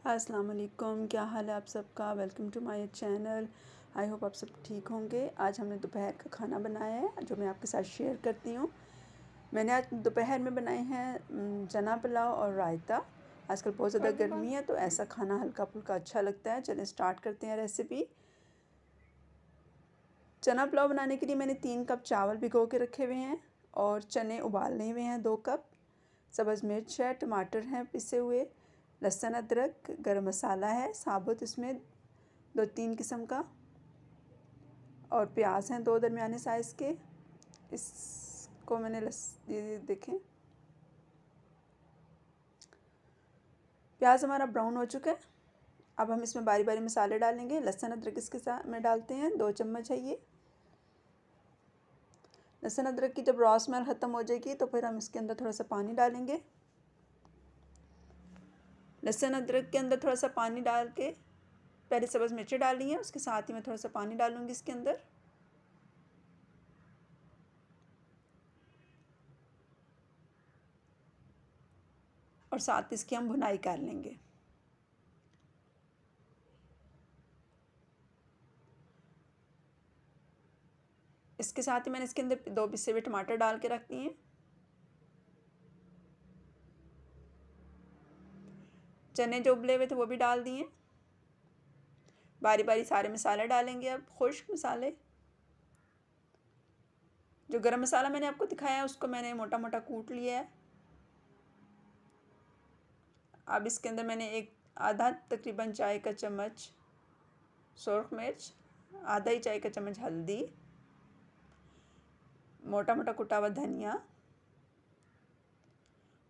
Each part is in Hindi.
अस्सलाम वालेकुम, क्या हाल है आप सबका। Welcome to my channel. I hope आप सब ठीक होंगे। आज हमने दोपहर का खाना बनाया है जो मैं आपके साथ शेयर करती हूँ। मैंने आज दोपहर में बनाए हैं चना पुलाव और रायता। आजकल बहुत ज़्यादा गर्मी है तो ऐसा खाना हल्का फुल्का अच्छा लगता है। चलिए स्टार्ट करते हैं रेसिपी। चना पुलाव बनाने के लिए मैंने 3 कप चावल भिगो के रखे हुए हैं और चने उबालने हुए हैं 2 कप। सब्ज़ मिर्च है, टमाटर हैं पिसे हुए, लहसुन अदरक, गरम मसाला है साबुत, इसमें 2-3 किस्म का, और प्याज हैं 2 दरमियाने साइज़ के। इसको मैंने ये देखें, प्याज हमारा ब्राउन हो चुका है। अब हम इसमें बारी बारी मसाले डालेंगे। लहसुन अदरक इसके साथ में डालते हैं, 2 चम्मच है ये। लहसुन अदरक की जब रॉ स्मेल ख़त्म हो जाएगी तो फिर हम इसके अंदर थोड़ा सा पानी डालेंगे। लहसुन अदरक के अंदर थोड़ा सा पानी डाल के पहले सब्ज़ मिर्ची डाली है, उसके साथ ही मैं थोड़ा सा पानी डालूँगी इसके अंदर। और साथ इसकी हम भुनाई कर लेंगे। इसके साथ ही मैंने इसके अंदर 2 पिसे हुए टमाटर डाल के रख दिए हैं। चने जो उबले हुए थे वो भी डाल दिए। बारी बारी सारे मसाले डालेंगे। अब खुश्क मसाले, जो गरम मसाला मैंने आपको दिखाया है उसको मैंने मोटा मोटा कूट लिया है। अब इसके अंदर मैंने आधा तकरीबन चाय का चम्मच सुरख मिर्च, आधा ही चाय का चम्मच हल्दी, मोटा मोटा कुटा हुआ धनिया,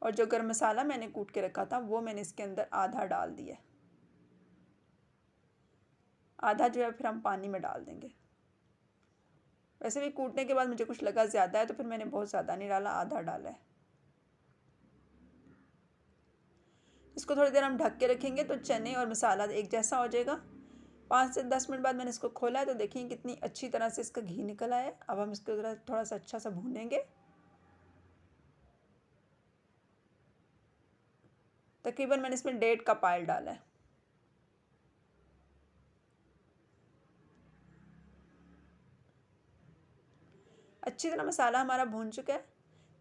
और जो गरम मसाला मैंने कूट के रखा था वो मैंने इसके अंदर आधा डाल दिया। आधा जो है फिर हम पानी में डाल देंगे। वैसे भी कूटने के बाद मुझे कुछ लगा ज़्यादा है तो फिर मैंने बहुत ज़्यादा नहीं डाला, आधा डाला है। इसको थोड़ी देर हम ढक के रखेंगे तो चने और मसाला एक जैसा हो जाएगा। 5 से 10 मिनट बाद मैंने इसको खोला है तो देखिए कितनी अच्छी तरह से इसका घी निकल आया है। अब हम इसको थोड़ा सा अच्छा सा भूनेंगे। तकरीबन मैंने इसमें 1.5 कप ऑयल डाला है। अच्छी तरह मसाला हमारा भून चुका है।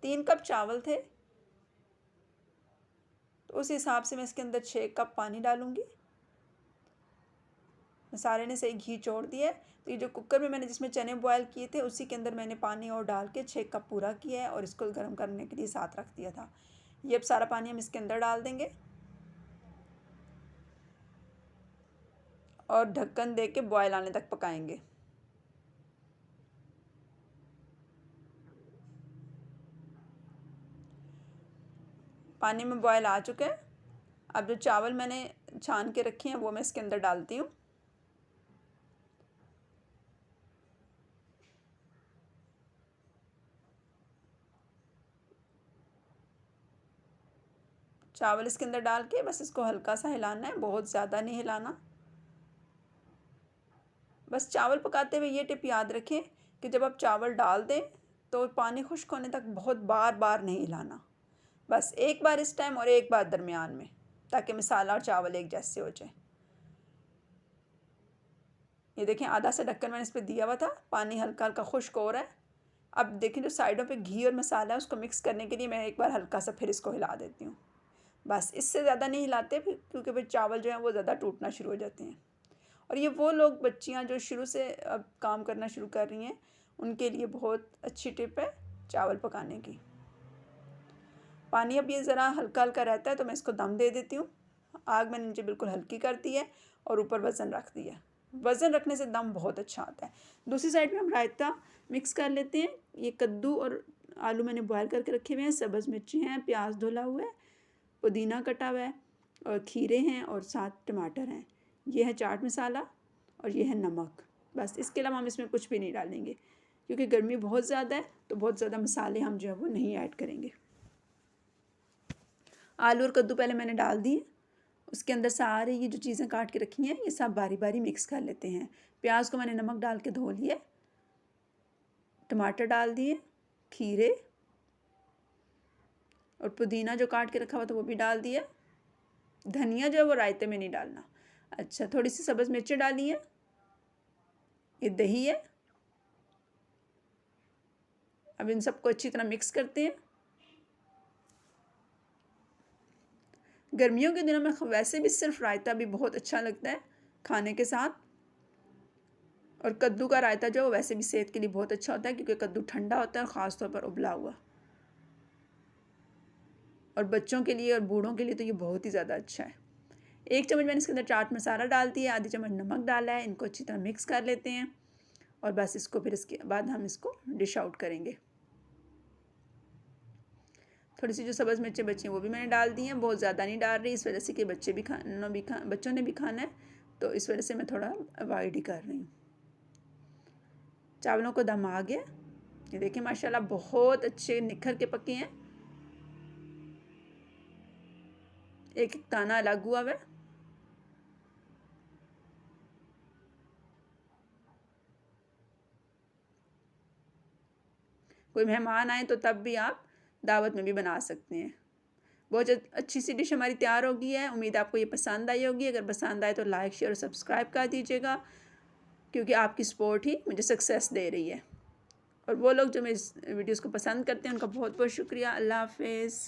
3 कप चावल थे तो उस हिसाब से मैं इसके अंदर 6 कप पानी डालूँगी। मसाले ने सही घी छोड़ दिया है तो ये जो कुकर में मैंने जिसमें चने बॉयल किए थे उसी के अंदर मैंने पानी और डाल के 6 कप पूरा किया है और इसको गर्म करने के लिए साथ रख दिया था। ये अब सारा पानी हम इसके अंदर डाल देंगे और ढक्कन दे के बॉयल आने तक पकाएंगे। पानी में बॉयल आ चुका है। अब जो चावल मैंने छान के रखे हैं वो मैं इसके अंदर डालती हूँ। चावल इसके अंदर डाल के बस इसको हल्का सा हिलाना है, बहुत ज़्यादा नहीं हिलाना। बस चावल पकाते हुए ये टिप याद रखें कि जब आप चावल डाल दें तो पानी खुश्क होने तक बहुत बार बार नहीं हिलाना। बस एक बार इस टाइम और एक बार दरमियान में, ताकि मसाला और चावल एक जैसे हो जाए। ये देखें आधा सा ढक्कन मैंने इस पर दिया हुआ था, पानी हल्का हल्का खुश्क हो रहा है। अब देखें जो साइडों पे घी और मसाला है उसको मिक्स करने के लिए मैं एक बार हल्का सा फिर इसको हिला देती हूँ। बस इससे ज़्यादा नहीं हिलाते फिर, क्योंकि फिर चावल जो हैं वो ज़्यादा टूटना शुरू हो जाते हैं। और ये वो लोग बच्चियाँ जो शुरू से अब काम करना शुरू कर रही हैं उनके लिए बहुत अच्छी टिप है चावल पकाने की। पानी अब ये ज़रा हल्का हल्का रहता है तो मैं इसको दम दे देती हूँ। आग मैंने नीचे बिल्कुल हल्की कर दी है और ऊपर वज़न रख दिया। वज़न रखने से दम बहुत अच्छा आता है। दूसरी साइड में हम रायता मिक्स कर लेते हैं। ये कद्दू और आलू मैंने बॉयल करके रखे हुए हैं, सब्ज़ मिर्ची हैं, प्याज धुला हुआ है, पुदीना कटा हुआ है और खीरे हैं और 7 टमाटर हैं। ये है चाट मसाला और ये है नमक। बस इसके अलावा हम इसमें कुछ भी नहीं डालेंगे क्योंकि गर्मी बहुत ज़्यादा है तो बहुत ज़्यादा मसाले हम जो है वो नहीं ऐड करेंगे। आलू और कद्दू पहले मैंने डाल दिए। उसके अंदर सारे ये जो चीज़ें काट के रखी हैं ये सब बारी बारी मिक्स कर लेते हैं। प्याज को मैंने नमक डाल के धो लिया, टमाटर डाल दिए, खीरे और पुदीना जो काट के रखा हुआ था वो भी डाल दिया। धनिया जो है वो रायते में नहीं डालना। अच्छा, थोड़ी सी सब्ज़ मिर्चें डाली हैं, ये दही है। अब इन सबको अच्छी तरह मिक्स करते हैं। गर्मियों के दिनों में वैसे भी सिर्फ रायता भी बहुत अच्छा लगता है खाने के साथ। और कद्दू का रायता जो वैसे भी सेहत के लिए बहुत अच्छा होता है, क्योंकि कद्दू ठंडा होता है, ख़ास तौर पर उबला हुआ। और बच्चों के लिए और बूढ़ों के लिए तो ये बहुत ही ज़्यादा अच्छा है। 1 चम्मच मैंने इसके अंदर चाट मसाला डाल दिया, आधी चम्मच नमक डाला है। इनको अच्छी तरह मिक्स कर लेते हैं और बस इसको फिर इसके बाद हम इसको डिश आउट करेंगे। थोड़ी सी जो सब्ज़ मिर्चें बची हैं वो भी मैंने डाल दी हैं, बहुत ज़्यादा नहीं डाल रही, इस वजह से कि बच्चों ने भी खाना है, तो इस वजह से मैं थोड़ा अवॉइड ही कर रही हूँ। चावलों को दम आ गया, ये देखिए माशाल्लाह बहुत अच्छे निखर के पके हैं, एक एक दाना अलग हुआ है। कोई मेहमान आए तो तब भी आप दावत में भी बना सकते हैं। बहुत अच्छी सी डिश हमारी तैयार हो गई है। उम्मीद आपको ये पसंद आई होगी। अगर पसंद आए तो लाइक शेयर और सब्सक्राइब कर दीजिएगा, क्योंकि आपकी सपोर्ट ही मुझे सक्सेस दे रही है। और वो लोग जो मेरी वीडियोज़ को पसंद करते हैं उनका बहुत बहुत शुक्रिया। अल्लाह हाफ़िज़।